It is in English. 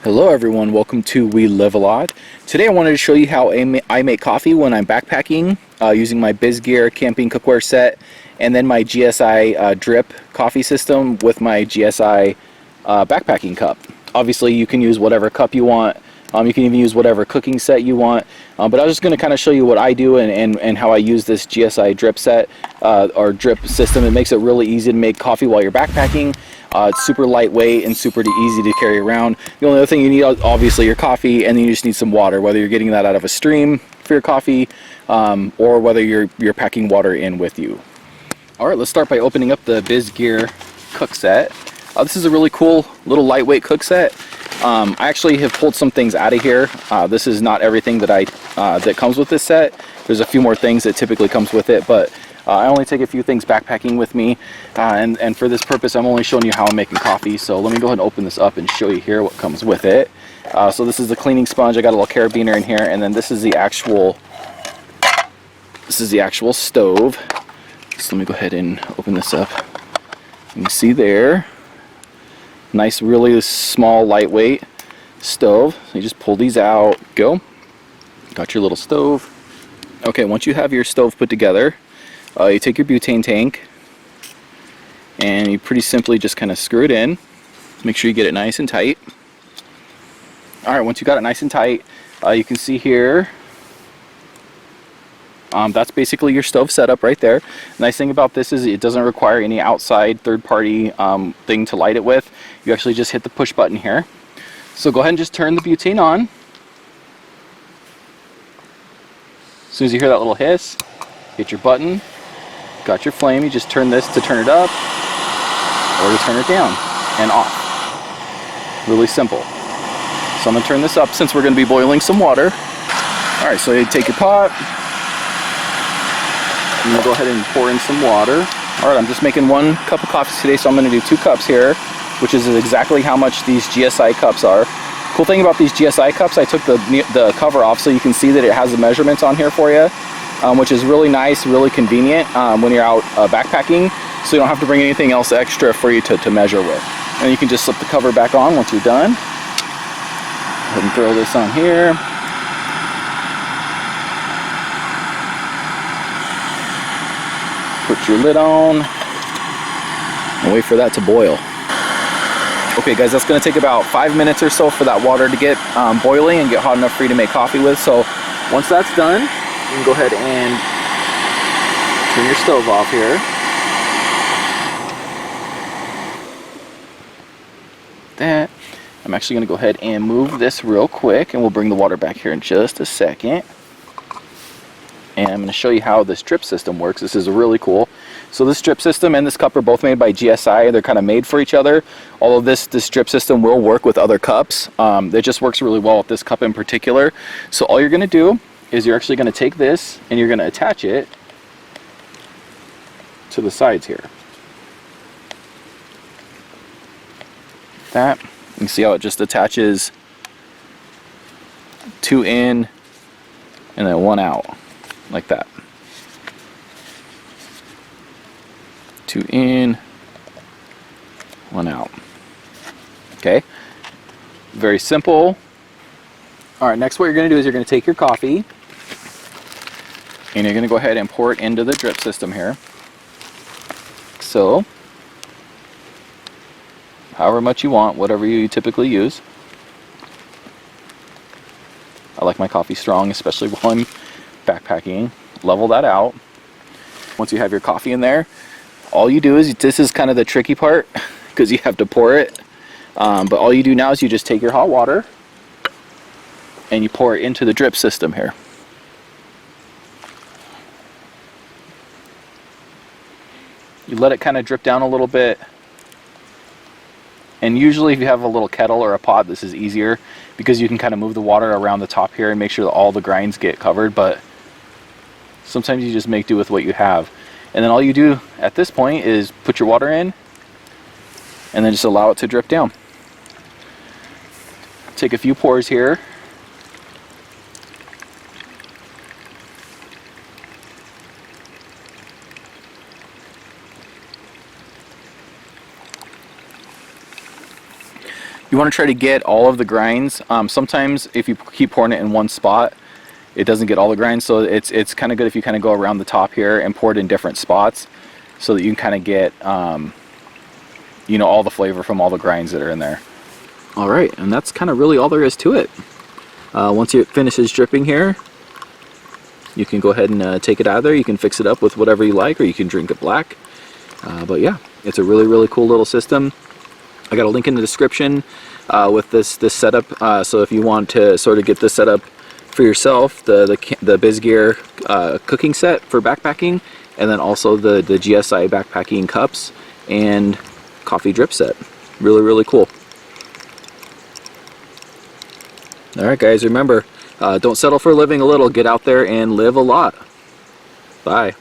Hello everyone, welcome to We Live a Lot. Today I wanted to show you how I make coffee when I'm backpacking using my Bisgear camping cookware set and then my GSI drip coffee system with my GSI backpacking cup. Obviously you can use whatever cup you want, you can even use whatever cooking set you want, but I was just going to kind of show you what I do and how I use this GSI drip set or drip system. It makes it really easy to make coffee while you're backpacking. It's super lightweight and super easy to carry around. The only other thing you need, obviously, your coffee, and then you just need some water, whether you're getting that out of a stream for your coffee or whether you're packing water in with you. All right, let's start by opening up the Bisgear cook set. This is a really cool little lightweight cook set. I actually have pulled some things out of here. This is not everything that that comes with this set. There's a few more things that typically comes with it, but I only take a few things backpacking with me, and for this purpose I'm only showing you how I'm making coffee. So let me go ahead and open this up and show you here what comes with it. So this is the cleaning sponge. I got a little carabiner in here, and then this is the actual stove. So let me go ahead and open this up. You can see there, nice, really small, lightweight stove. So you just pull these out, go. Got your little stove. Okay, once you have your stove put together, you take your butane tank and you pretty simply just kind of screw it in. Make sure you get it nice and tight. Alright, once you got it nice and tight, you can see here, that's basically your stove setup right there. The nice thing about this is it doesn't require any outside third-party thing to light it with. You actually just hit the push button here. So go ahead and just turn the butane on. As soon as you hear that little hiss, hit your button. Got your flame. You just turn this to turn it up or to turn it down and off. Really simple. So I'm going to turn this up since we're going to be boiling some water. Alright, so you take your pot. I'm going to go ahead and pour in some water. Alright, I'm just making 1 cup of coffee today, so I'm going to do 2 cups here, which is exactly how much these GSI cups are. Cool thing about these GSI cups, I took the cover off so you can see that it has the measurements on here for you. Which is really nice, really convenient when you're out backpacking, so you don't have to bring anything else extra for you to measure with. And you can just slip the cover back on once you're done. Go ahead and throw this on here. Put your lid on and wait for that to boil. Okay guys, that's going to take about 5 minutes or so for that water to get boiling and get hot enough for you to make coffee with. So once that's done, you can go ahead and turn your stove off here. That. I'm actually going to go ahead and move this real quick, and we'll bring the water back here in just a second. And I'm going to show you how this drip system works. This is really cool. So this drip system and this cup are both made by GSI. They're kind of made for each other. Although this drip system will work with other cups. It just works really well with this cup in particular. So all you're going to do is you're actually going to take this and you're going to attach it to the sides here. That, you can see how it just attaches 2 in and then 1 out, like that. 2 in, 1 out. Okay, very simple. All right, next what you're going to do is you're going to take your coffee and you're going to go ahead and pour it into the drip system here. So, however much you want, whatever you typically use. I like my coffee strong, especially while I'm backpacking. Level that out. Once you have your coffee in there, all you do is, this is kind of the tricky part because you have to pour it. But all you do now is you just take your hot water and you pour it into the drip system here. You let it kind of drip down a little bit. And usually if you have a little kettle or a pot, this is easier because you can kind of move the water around the top here and make sure that all the grinds get covered. But sometimes you just make do with what you have. And then all you do at this point is put your water in and then just allow it to drip down. Take a few pours here. You You want to try to get all of the grinds. Sometimes if you keep pouring it in one spot, it doesn't get all the grinds, so it's kind of good if you kind of go around the top here and pour it in different spots, so that you can kind of get you know, all the flavor from all the grinds that are in there. All right, and that's kind of really all there is to it. Once it finishes dripping here, you can go ahead and take it out of there. You can fix it up with whatever you like, or you can drink it black. But yeah, it's a really cool little system. I got a link in the description with this setup. So if you want to sort of get this set up for yourself, the Bisgear cooking set for backpacking, and then also the GSI backpacking cups and coffee drip set. Really cool. Alright guys, remember, don't settle for living a little, get out there and live a lot. Bye.